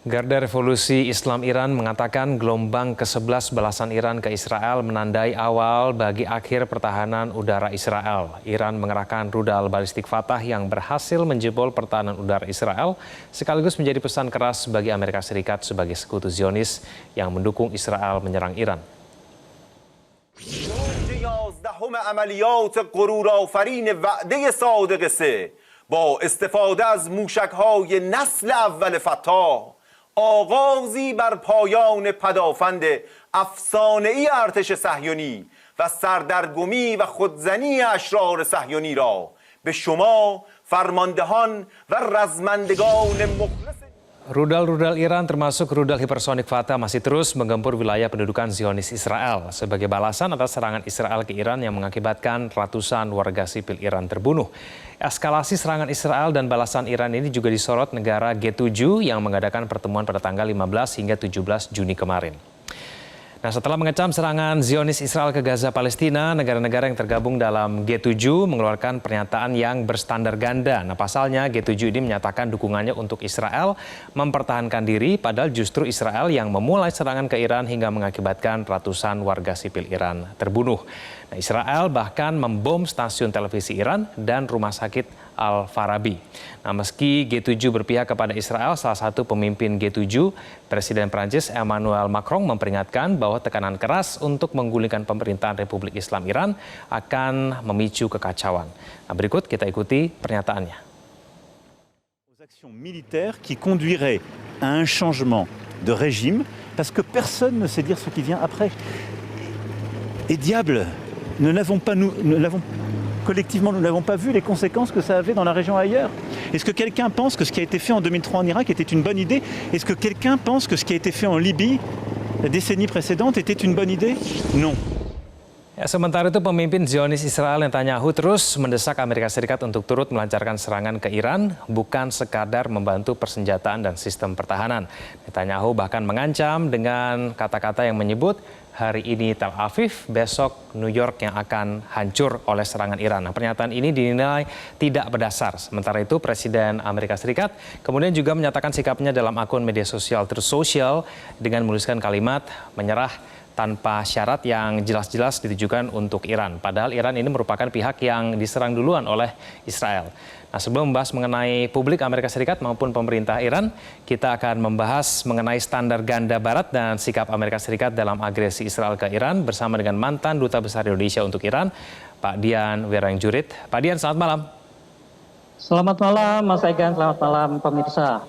Garda Revolusi Islam Iran mengatakan gelombang ke-11 balasan Iran ke Israel menandai awal bagi akhir pertahanan udara Israel. Iran mengerahkan rudal balistik Fatah yang berhasil menjebol pertahanan udara Israel, sekaligus menjadi pesan keras bagi Amerika Serikat sebagai sekutu Zionis yang mendukung Israel menyerang Iran. با استفاده از موشک‌های نسل اول فتاح آغازی بر پایان پدافند افسانه‌ای ارتش صهیونی و سردرگمی و خودزنی اشرار صهیونی را به شما فرماندهان و رزمندگان مخلص Rudal-rudal Iran termasuk rudal hipersonik Fatah masih terus menggempur wilayah pendudukan Zionis Israel sebagai balasan atas serangan Israel ke Iran yang mengakibatkan ratusan warga sipil Iran terbunuh. Eskalasi serangan Israel dan balasan Iran ini juga disorot negara G7 yang mengadakan pertemuan pada tanggal 15 hingga 17 Juni kemarin. Nah, setelah mengecam serangan Zionis Israel ke Gaza Palestina, negara-negara yang tergabung dalam G7 mengeluarkan pernyataan yang berstandar ganda. Nah, pasalnya G7 ini menyatakan dukungannya untuk Israel mempertahankan diri, padahal justru Israel yang memulai serangan ke Iran hingga mengakibatkan ratusan warga sipil Iran terbunuh. Nah, Israel bahkan membom stasiun televisi Iran dan rumah sakit Al-Farabi. Nah, meski G7 berpihak kepada Israel, salah satu pemimpin G7, Presiden Prancis Emmanuel Macron memperingatkan bahwa tekanan keras untuk menggulingkan pemerintahan Republik Islam Iran akan memicu kekacauan. Nah, berikut kita ikuti pernyataannya. Actions militaires qui conduiraient à un changement de régime parce que personne ne sait dire ce qui vient après. Et diable, collectivement, nous n'avons pas vu les conséquences que ça avait dans la région ailleurs. Est-ce que quelqu'un pense que ce qui a été fait en 2003 en Irak était une bonne idée? Est-ce que quelqu'un pense que ce qui a été fait en Libye la décennie précédente était une bonne idée? Non. Ya, sementara itu pemimpin Zionis Israel Netanyahu terus mendesak Amerika Serikat untuk turut melancarkan serangan ke Iran, bukan sekadar membantu persenjataan dan sistem pertahanan. Netanyahu bahkan mengancam dengan kata-kata yang menyebut hari ini Tel Aviv, besok New York yang akan hancur oleh serangan Iran. Nah, pernyataan ini dinilai tidak berdasar. Sementara itu Presiden Amerika Serikat kemudian juga menyatakan sikapnya dalam akun media sosial Truth Social dengan menuliskan kalimat menyerah tanpa syarat yang jelas-jelas ditujukan untuk Iran. Padahal Iran ini merupakan pihak yang diserang duluan oleh Israel. Nah, sebelum membahas mengenai publik Amerika Serikat maupun pemerintah Iran, kita akan membahas mengenai standar ganda Barat dan sikap Amerika Serikat dalam agresi Israel ke Iran bersama dengan mantan Duta Besar Indonesia untuk Iran, Pak Dian Wiranjurit. Pak Dian, selamat malam. Selamat malam Mas Egan, selamat malam pemirsa.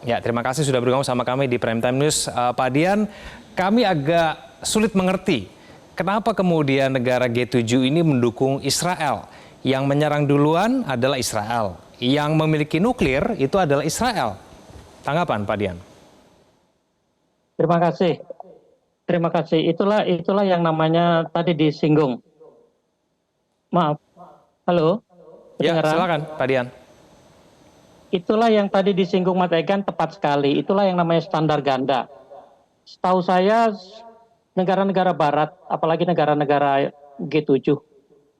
Ya, terima kasih sudah bergabung sama kami di Prime Time News. Pak Dian, kami agak sulit mengerti kenapa kemudian negara G7 ini mendukung Israel. Yang menyerang duluan adalah Israel. Yang memiliki nuklir itu adalah Israel. Tanggapan Pak Dian? Terima kasih. Terima kasih. Itulah yang namanya tadi disinggung. Maaf. Halo? Ya, silakan Pak Dian. Itulah yang tadi disinggung Mas Egan tepat sekali. Itulah yang namanya standar ganda. Setahu saya negara-negara Barat, apalagi negara-negara G7,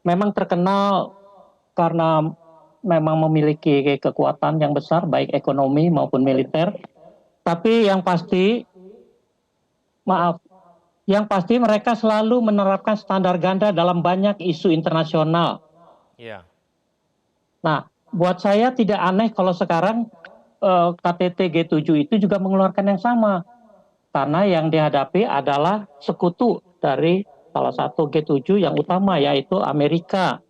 memang terkenal karena memang memiliki kekuatan yang besar, baik ekonomi maupun militer. Tapi yang pasti mereka selalu menerapkan standar ganda dalam banyak isu internasional. Yeah. Nah, buat saya tidak aneh kalau sekarang KTT G7 itu juga mengeluarkan yang sama. Karena yang dihadapi adalah sekutu dari salah satu G7 yang utama, yaitu Amerika.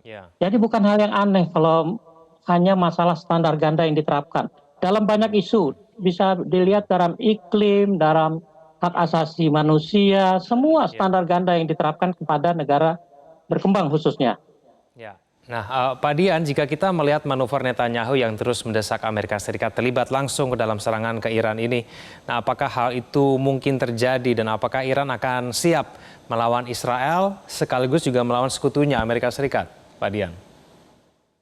Yeah. Jadi bukan hal yang aneh kalau hanya masalah standar ganda yang diterapkan. Dalam banyak isu, bisa dilihat dalam iklim, dalam hak asasi manusia, semua standar ganda yang diterapkan kepada negara berkembang khususnya. Ya. Nah, Pak Dian, jika kita melihat manuver Netanyahu yang terus mendesak Amerika Serikat terlibat langsung ke dalam serangan ke Iran ini, nah apakah hal itu mungkin terjadi dan apakah Iran akan siap melawan Israel sekaligus juga melawan sekutunya Amerika Serikat, Pak Dian?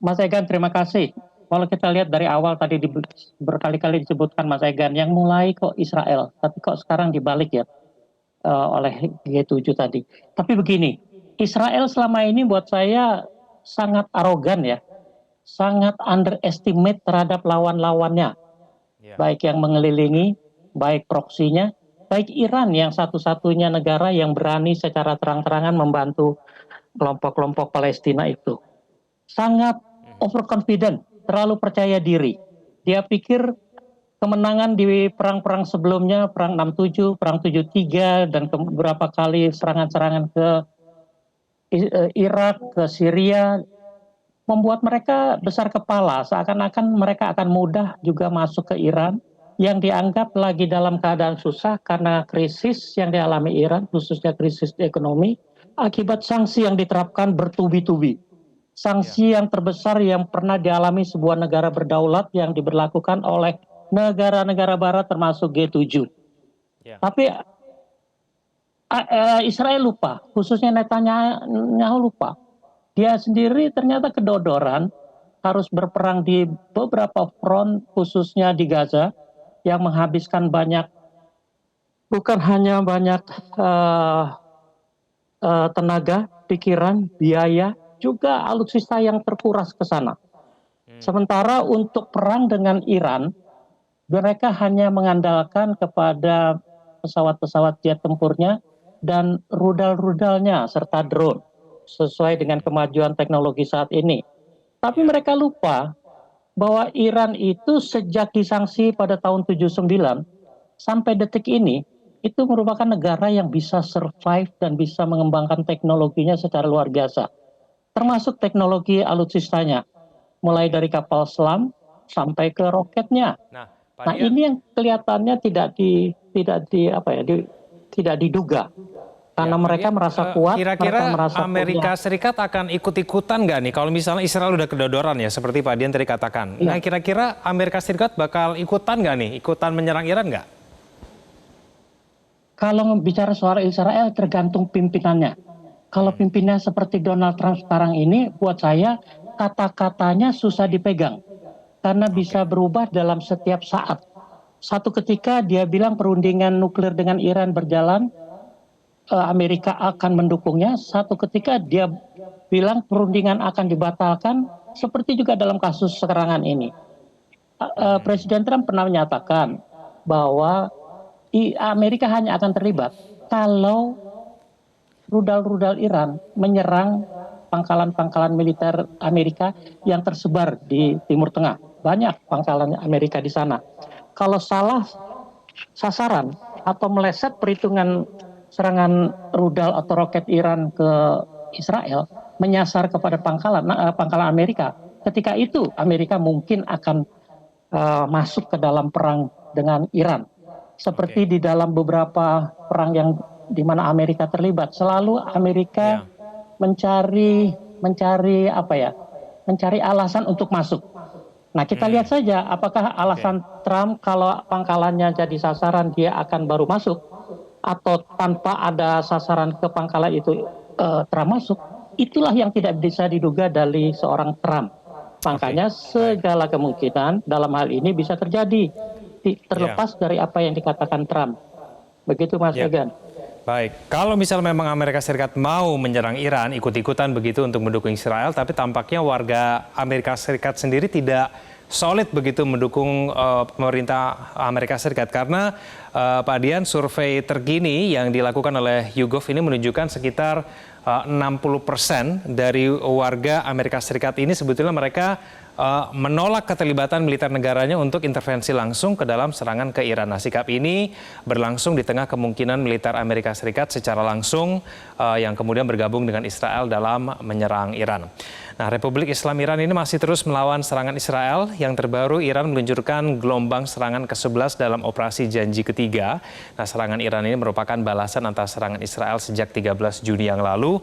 Mas Egan, terima kasih. Kalau kita lihat dari awal tadi berkali-kali disebutkan Mas Egan, yang mulai kok Israel, tapi kok sekarang dibalik ya oleh G7 tadi. Tapi begini, Israel selama ini buat saya sangat arogan ya, sangat underestimate terhadap lawan-lawannya. baik yang mengelilingi, baik proksinya, baik Iran yang satu-satunya negara yang berani secara terang-terangan membantu kelompok-kelompok Palestina itu. Sangat overconfident, terlalu percaya diri. Dia pikir kemenangan di perang-perang sebelumnya, perang 67, perang 73, dan beberapa kali serangan-serangan ke Irak, ke Syria, membuat mereka besar kepala, seakan-akan mereka akan mudah juga masuk ke Iran, yang dianggap lagi dalam keadaan susah karena krisis yang dialami Iran, khususnya krisis ekonomi, akibat sanksi yang diterapkan bertubi-tubi. Sanksi yang terbesar yang pernah dialami sebuah negara berdaulat yang diberlakukan oleh negara-negara barat termasuk G7. Tapi Israel lupa, khususnya Netanyahu lupa. Dia sendiri ternyata kedodoran harus berperang di beberapa front, khususnya di Gaza, yang menghabiskan banyak, bukan hanya banyak tenaga, pikiran, biaya, juga alutsista yang terkuras ke sana. Sementara untuk perang dengan Iran, mereka hanya mengandalkan kepada pesawat-pesawat jet tempurnya dan rudal-rudalnya serta drone, sesuai dengan kemajuan teknologi saat ini. Tapi mereka lupa bahwa Iran itu sejak disanksi pada tahun 79 sampai detik ini, itu merupakan negara yang bisa survive dan bisa mengembangkan teknologinya secara luar biasa. Termasuk teknologi alutsistanya, mulai dari kapal selam sampai ke roketnya. Nah, ini yang kelihatannya tidak diduga. Karena mereka merasa kuat, kira-kira mereka merasa Amerika Serikat akan ikut-ikutan nggak nih? Kalau misalnya Israel udah kedodoran ya, seperti Pak Dian tadi katakan. Nah, kira-kira Amerika Serikat bakal ikutan nggak nih? Ikutan menyerang Iran nggak? Kalau bicara soal Israel tergantung pimpinannya. Kalau pimpinannya seperti Donald Trump sekarang ini, buat saya kata-katanya susah dipegang. Karena bisa berubah dalam setiap saat. Satu ketika dia bilang perundingan nuklir dengan Iran berjalan, Amerika akan mendukungnya. Satu ketika dia bilang perundingan akan dibatalkan, seperti juga dalam kasus serangan ini. Presiden Trump pernah menyatakan bahwa Amerika hanya akan terlibat kalau rudal-rudal Iran menyerang pangkalan-pangkalan militer Amerika yang tersebar di Timur Tengah. Banyak pangkalan Amerika di sana. Kalau salah sasaran atau meleset perhitungan serangan rudal atau roket Iran ke Israel menyasar kepada pangkalan Amerika, ketika itu Amerika mungkin akan masuk ke dalam perang dengan Iran. Seperti di dalam beberapa perang yang di mana Amerika terlibat, selalu Amerika mencari alasan untuk masuk. Nah, kita lihat saja apakah alasan Trump kalau pangkalannya jadi sasaran dia akan baru masuk, atau tanpa ada sasaran ke pangkalan itu Trump masuk. Itulah yang tidak bisa diduga dari seorang Trump. Makanya segala kemungkinan dalam hal ini bisa terjadi, terlepas dari apa yang dikatakan Trump. Begitu Mas Egan. Baik, kalau misalnya memang Amerika Serikat mau menyerang Iran, ikut-ikutan begitu untuk mendukung Israel, tapi tampaknya warga Amerika Serikat sendiri tidak solid begitu mendukung pemerintah Amerika Serikat. Karena Pak Dian, survei terkini yang dilakukan oleh YouGov ini menunjukkan sekitar 60% dari warga Amerika Serikat ini sebetulnya mereka menolak keterlibatan militer negaranya untuk intervensi langsung ke dalam serangan ke Iran. Nah, sikap ini berlangsung di tengah kemungkinan militer Amerika Serikat secara langsung yang kemudian bergabung dengan Israel dalam menyerang Iran. Nah, Republik Islam Iran ini masih terus melawan serangan Israel. Yang terbaru, Iran meluncurkan gelombang serangan ke-11 dalam operasi Janji Ketiga. Nah, serangan Iran ini merupakan balasan atas serangan Israel sejak 13 Juni yang lalu,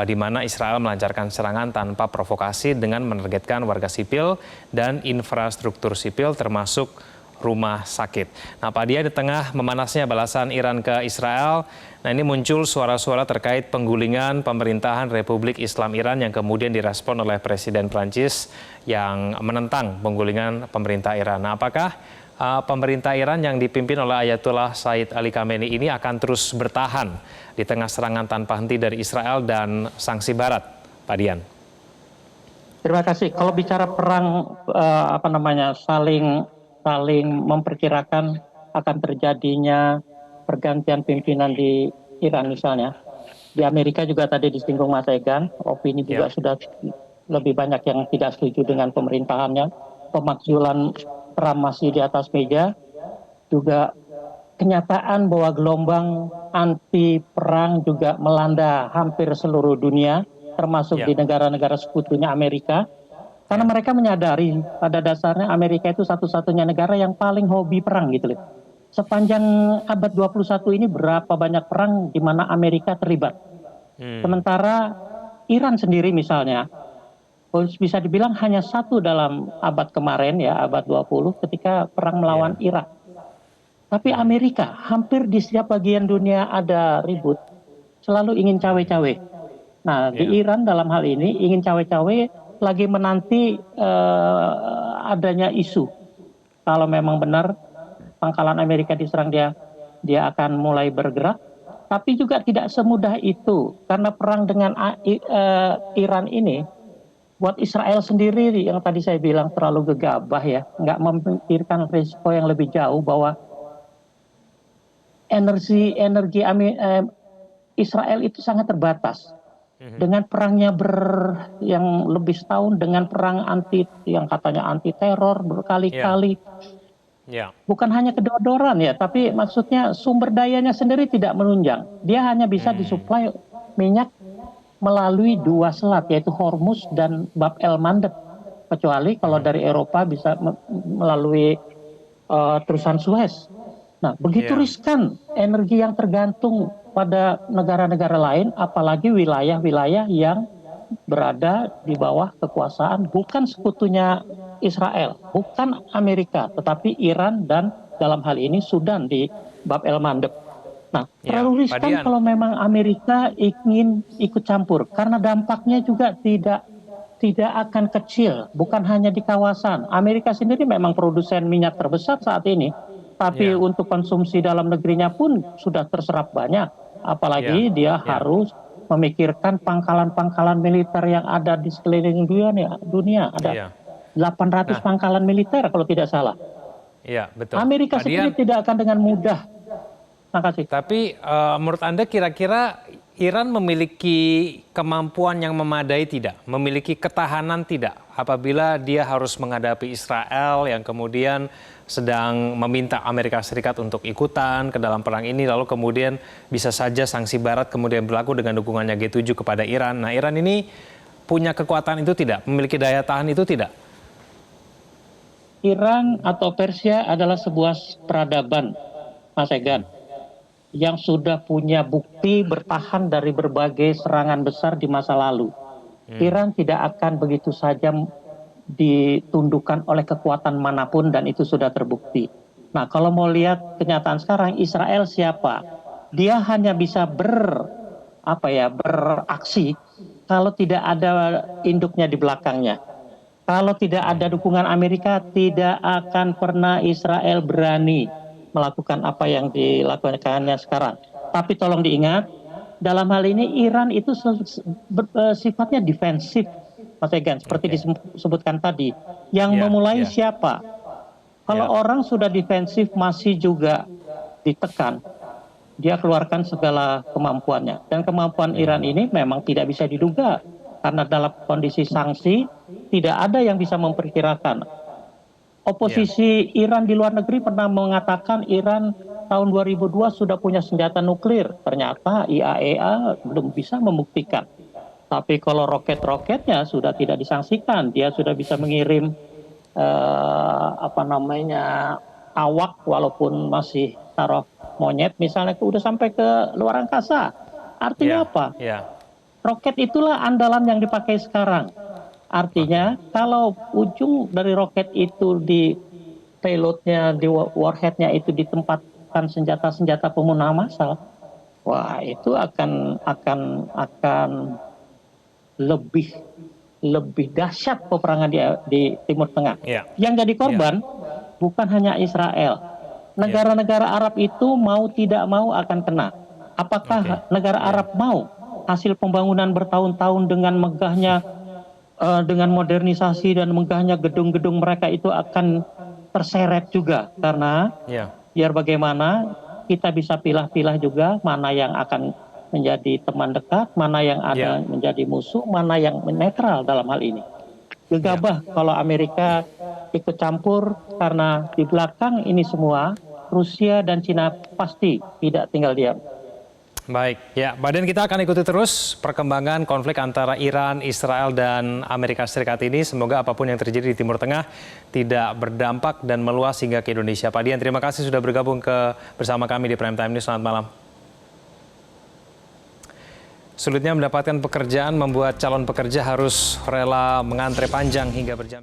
di mana Israel melancarkan serangan tanpa provokasi dengan menargetkan warga sipil dan infrastruktur sipil termasuk rumah sakit. Nah, Pak Dia, di tengah memanasnya balasan Iran ke Israel, nah ini muncul suara-suara terkait penggulingan pemerintahan Republik Islam Iran yang kemudian direspon oleh Presiden Prancis yang menentang penggulingan pemerintah Iran. Nah, apakah pemerintah Iran yang dipimpin oleh Ayatollah Said Ali Khamenei ini akan terus bertahan di tengah serangan tanpa henti dari Israel dan sanksi Barat, Pak Dian? Terima kasih. Kalau bicara perang saling saling memperkirakan akan terjadinya pergantian pimpinan di Iran misalnya. Di Amerika juga tadi disinggung Mas Egan, opini juga sudah lebih banyak yang tidak setuju dengan pemerintahannya. Pemakzulan Trump masih di atas meja, juga kenyataan bahwa gelombang anti perang juga melanda hampir seluruh dunia, termasuk di negara-negara sekutunya Amerika. Karena mereka menyadari pada dasarnya Amerika itu satu-satunya negara yang paling hobi perang gitu loh. Sepanjang abad 21 ini berapa banyak perang di mana Amerika terlibat. Sementara Iran sendiri misalnya, bisa dibilang hanya satu dalam abad kemarin ya, abad 20 ketika perang melawan Irak. Tapi Amerika hampir di setiap bagian dunia ada ribut, selalu ingin cawe-cawe. Nah di Iran dalam hal ini ingin cawe-cawe lagi menanti adanya isu. Kalau memang benar pangkalan Amerika diserang, dia akan mulai bergerak. Tapi juga tidak semudah itu, karena perang dengan Iran ini buat Israel sendiri yang tadi saya bilang terlalu gegabah ya, nggak memikirkan risiko yang lebih jauh bahwa energi Israel itu sangat terbatas. Dengan perangnya yang lebih setahun, dengan perang yang katanya anti teror berkali-kali. Bukan hanya kedodoran ya, tapi maksudnya sumber dayanya sendiri tidak menunjang. Dia hanya bisa disuplai minyak melalui dua selat, yaitu Hormuz dan Bab el Mandeb. Kecuali kalau dari Eropa bisa melalui terusan Suez. Nah, begitu riskan energi yang tergantung pada negara-negara lain, apalagi wilayah-wilayah yang berada di bawah kekuasaan bukan sekutunya Israel, bukan Amerika, tetapi Iran dan dalam hal ini Sudan di Bab el Mandeb. Nah, terlalu riskan kalau memang Amerika ingin ikut campur, karena dampaknya juga tidak akan kecil, bukan hanya di kawasan. Amerika sendiri memang produsen minyak terbesar saat ini, tapi untuk konsumsi dalam negerinya pun sudah terserap banyak, apalagi dia harus memikirkan pangkalan-pangkalan militer yang ada di sekeliling dunia. Ada 800 pangkalan militer kalau tidak salah. Iya, betul. Amerika sendiri tidak akan dengan mudah. Terima kasih. Tapi menurut Anda kira-kira Iran memiliki kemampuan yang memadai tidak? Memiliki ketahanan tidak? Apabila dia harus menghadapi Israel yang kemudian sedang meminta Amerika Serikat untuk ikutan ke dalam perang ini, lalu kemudian bisa saja sanksi Barat kemudian berlaku dengan dukungannya G7 kepada Iran. Nah, Iran ini punya kekuatan itu tidak? Memiliki daya tahan itu tidak? Iran atau Persia adalah sebuah peradaban, Mas Egan, yang sudah punya bukti bertahan dari berbagai serangan besar di masa lalu. Iran tidak akan begitu saja ditundukkan oleh kekuatan manapun, dan itu sudah terbukti. Nah, kalau mau lihat kenyataan sekarang, Israel siapa? Dia hanya bisa beraksi kalau tidak ada induknya di belakangnya. Kalau tidak ada dukungan Amerika, tidak akan pernah Israel berani melakukan apa yang dilakukannya sekarang. Tapi tolong diingat, dalam hal ini Iran itu sifatnya defensif, Mas Egan, seperti disebutkan tadi. Yang memulai siapa? Kalau orang sudah defensif masih juga ditekan, dia keluarkan segala kemampuannya. Dan kemampuan Iran ini memang tidak bisa diduga, karena dalam kondisi sanksi tidak ada yang bisa memperkirakan. Oposisi Iran di luar negeri pernah mengatakan Iran tahun 2002 sudah punya senjata nuklir. Ternyata IAEA belum bisa membuktikan. Tapi kalau roket-roketnya sudah tidak disangsikan, dia sudah bisa mengirim awak walaupun masih taruh monyet misalnya udah sampai ke luar angkasa. Artinya apa? Roket itulah andalan yang dipakai sekarang. Artinya kalau ujung dari roket itu di payloadnya, di warheadnya itu ditempatkan senjata-senjata pemusnah massal, wah itu akan lebih dahsyat peperangan di Timur Tengah. Yang jadi korban bukan hanya Israel. Negara-negara Arab itu mau tidak mau akan kena. Apakah negara Arab mau hasil pembangunan bertahun-tahun dengan megahnya, dengan modernisasi dan megahnya gedung-gedung mereka itu akan terseret juga, karena Ya. biar bagaimana kita bisa pilah-pilah juga mana yang akan menjadi teman dekat, mana yang ada menjadi musuh, mana yang netral dalam hal ini. Gegabah kalau Amerika ikut campur, karena di belakang ini semua Rusia dan Cina pasti tidak tinggal diam. Baik, ya, Pak Den, kita akan ikuti terus perkembangan konflik antara Iran, Israel, dan Amerika Serikat ini. Semoga apapun yang terjadi di Timur Tengah tidak berdampak dan meluas hingga ke Indonesia. Pak Dian, terima kasih sudah bergabung bersama kami di Prime Time News. Selamat malam. Sulitnya mendapatkan pekerjaan membuat calon pekerja harus rela mengantre panjang hingga berjam.